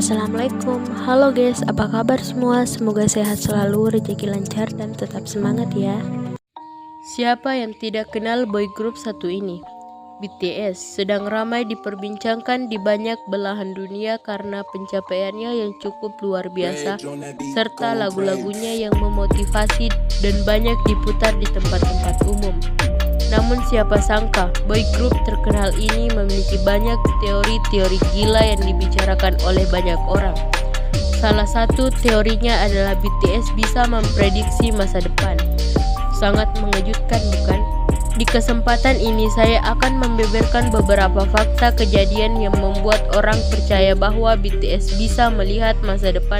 Assalamualaikum, halo guys, apa kabar semua? Semoga sehat selalu, rezeki lancar, dan tetap semangat ya. Siapa yang tidak kenal boy group satu ini? BTS sedang ramai diperbincangkan di banyak belahan dunia karena pencapaiannya yang cukup luar biasa, serta lagu-lagunya yang memotivasi dan banyak diputar di tempat-tempat umum. Namun siapa sangka boy group terkenal ini memiliki banyak teori-teori gila yang dibicarakan oleh banyak orang. Salah satu teorinya adalah BTS bisa memprediksi masa depan. Sangat mengejutkan, bukan? Di kesempatan ini saya akan membeberkan beberapa fakta kejadian yang membuat orang percaya bahwa BTS bisa melihat masa depan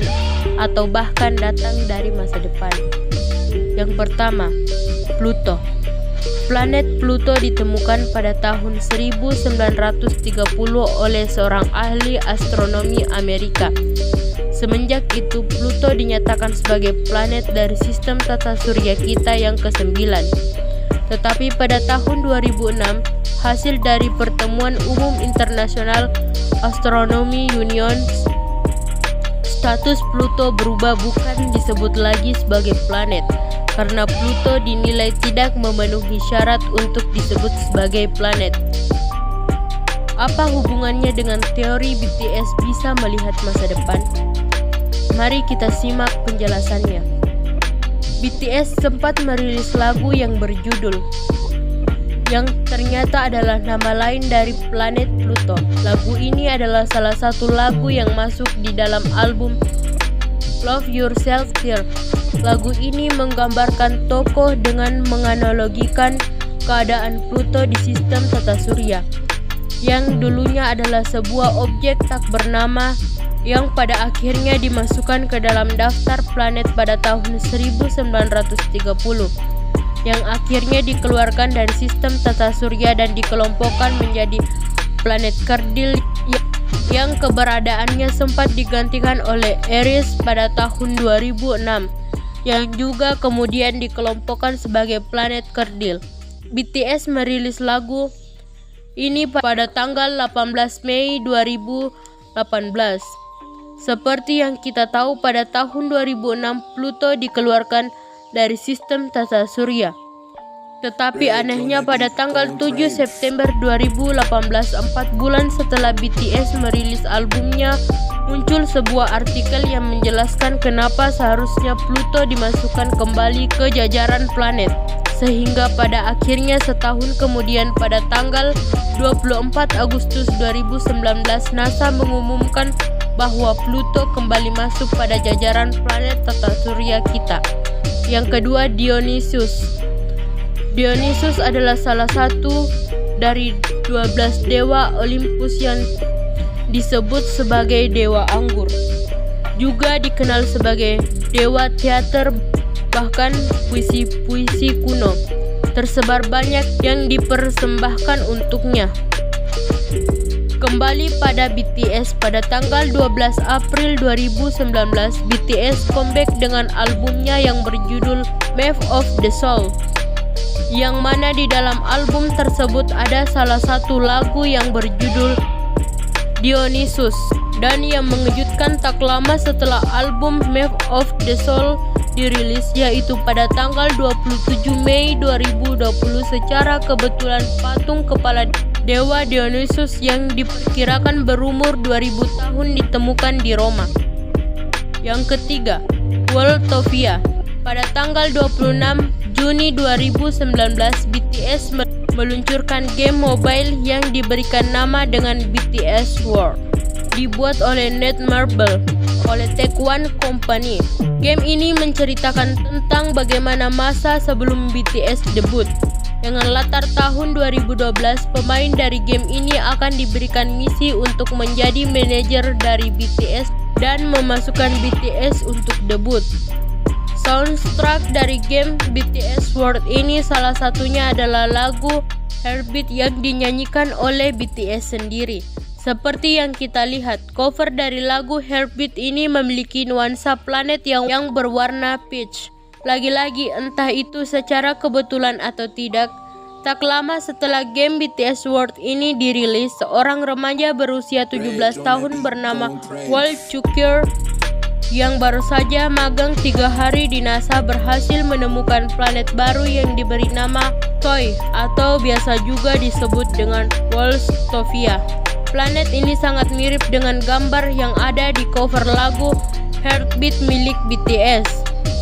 atau bahkan datang dari masa depan. Yang pertama, Pluto. Planet Pluto ditemukan pada tahun 1930 oleh seorang ahli astronomi Amerika. Semenjak itu, Pluto dinyatakan sebagai planet dari sistem tata surya kita yang ke-9. Tetapi pada tahun 2006, hasil dari Pertemuan Umum Internasional Astronomy Union, status Pluto berubah, bukan disebut lagi sebagai planet, karena Pluto dinilai tidak memenuhi syarat untuk disebut sebagai planet. Apa hubungannya dengan teori BTS bisa melihat masa depan? Mari kita simak penjelasannya. BTS sempat merilis lagu yang berjudul, yang ternyata adalah nama lain dari planet Pluto. Lagu ini adalah salah satu lagu yang masuk di dalam album Love Yourself Here. Lagu ini menggambarkan tokoh dengan menganalogikan keadaan Pluto di sistem tata surya, yang dulunya adalah sebuah objek tak bernama yang pada akhirnya dimasukkan ke dalam daftar planet pada tahun 1930, yang akhirnya dikeluarkan dari sistem tata surya dan dikelompokkan menjadi planet kerdil yang keberadaannya sempat digantikan oleh Eris pada tahun 2006, yang juga kemudian dikelompokkan sebagai planet kerdil. BTS merilis lagu ini pada tanggal 18 Mei 2018. Seperti yang kita tahu, pada tahun 2006 Pluto dikeluarkan dari sistem tata surya. Tetapi anehnya pada tanggal 7 September 2018, 4 bulan setelah BTS merilis albumnya, muncul sebuah artikel yang menjelaskan kenapa seharusnya Pluto dimasukkan kembali ke jajaran planet. Sehingga pada akhirnya setahun kemudian pada tanggal 24 Agustus 2019 NASA mengumumkan bahwa Pluto kembali masuk pada jajaran planet tata surya kita. Yang kedua, Dionysus. Dionysus adalah salah satu dari 12 dewa Olympus yang disebut sebagai dewa anggur. Juga dikenal sebagai dewa teater, bahkan puisi-puisi kuno tersebar banyak yang dipersembahkan untuknya. Kembali pada BTS, pada tanggal 12 April 2019, BTS comeback dengan albumnya yang berjudul Map of the Soul, yang mana di dalam album tersebut ada salah satu lagu yang berjudul Dionysus. Dan yang mengejutkan, tak lama setelah album Map of the Soul dirilis, yaitu pada tanggal 27 Mei 2020, secara kebetulan patung kepala dewa Dionysus yang diperkirakan berumur 2000 tahun ditemukan di Roma. Yang ketiga, Worldtopia. Pada tanggal 26 Juni 2019, BTS meluncurkan game mobile yang diberikan nama dengan BTS World, dibuat oleh Netmarble oleh Take-One Company. Game ini menceritakan tentang bagaimana masa sebelum BTS debut. Dengan latar tahun 2012, pemain dari game ini akan diberikan misi untuk menjadi manajer dari BTS dan memasukkan BTS untuk debut. Soundtrack dari game BTS World ini salah satunya adalah lagu Heartbeat yang dinyanyikan oleh BTS sendiri. Seperti yang kita lihat, cover dari lagu Heartbeat ini memiliki nuansa planet yang berwarna peach. Lagi-lagi, entah itu secara kebetulan atau tidak, Tak lama setelah game BTS World ini dirilis, seorang remaja berusia 17 tahun bernama Wol Chukyeol yang baru saja magang 3 hari di NASA berhasil menemukan planet baru yang diberi nama Toy atau biasa juga disebut dengan Wolstovia. Planet ini sangat mirip dengan gambar yang ada di cover lagu Heartbeat milik BTS.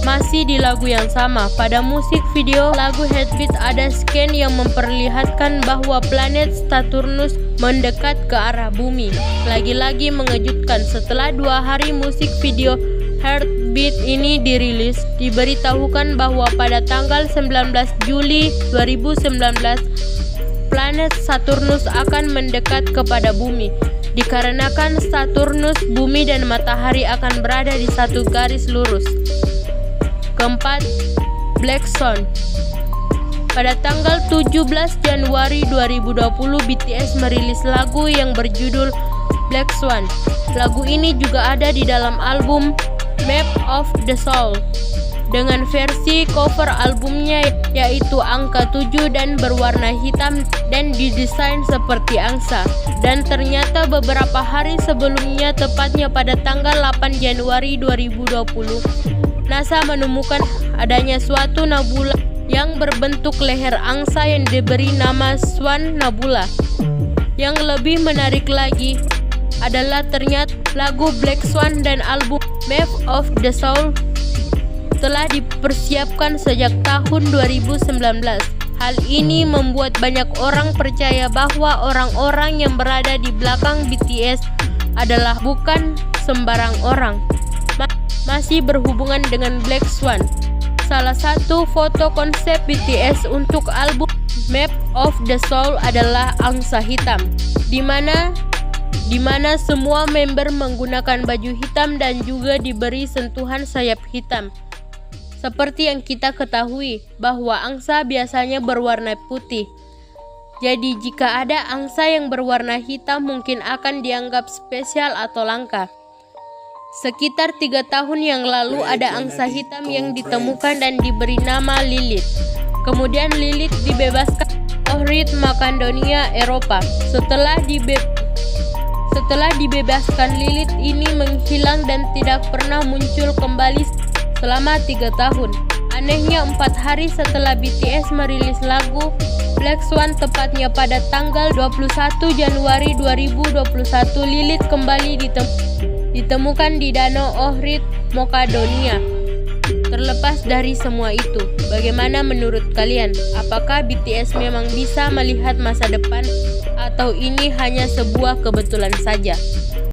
Masih di lagu yang sama, pada musik video lagu Heartbeat ada scan yang memperlihatkan bahwa planet Saturnus mendekat ke arah bumi. Lagi-lagi mengejutkan, setelah 2 hari musik video Heartbeat ini dirilis, diberitahukan bahwa pada tanggal 19 Juli 2019 planet Saturnus akan mendekat kepada bumi. Dikarenakan Saturnus, bumi dan matahari akan berada di satu garis lurus. Keempat, Black Swan. Pada tanggal 17 Januari 2020 BTS merilis lagu yang berjudul Black Swan. Lagu ini juga ada di dalam album Map of the Soul dengan versi cover albumnya yaitu angka 7 dan berwarna hitam dan didesain seperti angsa. Dan ternyata beberapa hari sebelumnya, tepatnya pada tanggal 8 Januari 2020, NASA menemukan adanya suatu nebula yang berbentuk leher angsa yang diberi nama Swan Nebula. Yang lebih menarik lagi adalah ternyata lagu Black Swan dan album Map of the Soul telah dipersiapkan sejak tahun 2019. Hal ini membuat banyak orang percaya bahwa orang-orang yang berada di belakang BTS adalah bukan sembarang orang. Masih berhubungan dengan Black Swan, salah satu foto konsep BTS untuk album Map of the Soul adalah angsa hitam, di mana semua member menggunakan baju hitam dan juga diberi sentuhan sayap hitam. Seperti yang kita ketahui bahwa angsa biasanya berwarna putih. Jadi jika ada angsa yang berwarna hitam mungkin akan dianggap spesial atau langka. Sekitar 3 tahun yang lalu ada angsa hitam yang ditemukan dan diberi nama Lilith. Kemudian Lilith dibebaskan Ohrid Makedonia, Eropa. Setelah dibebaskan, Lilith ini menghilang dan tidak pernah muncul kembali selama 3 tahun. Anehnya 4 hari setelah BTS merilis lagu Black Swan, tepatnya pada tanggal 21 Januari 2021, Lilith kembali ditemukan di Danau Ohrid, Makedonia. Terlepas dari semua itu, bagaimana menurut kalian? Apakah BTS memang bisa melihat masa depan atau ini hanya sebuah kebetulan saja?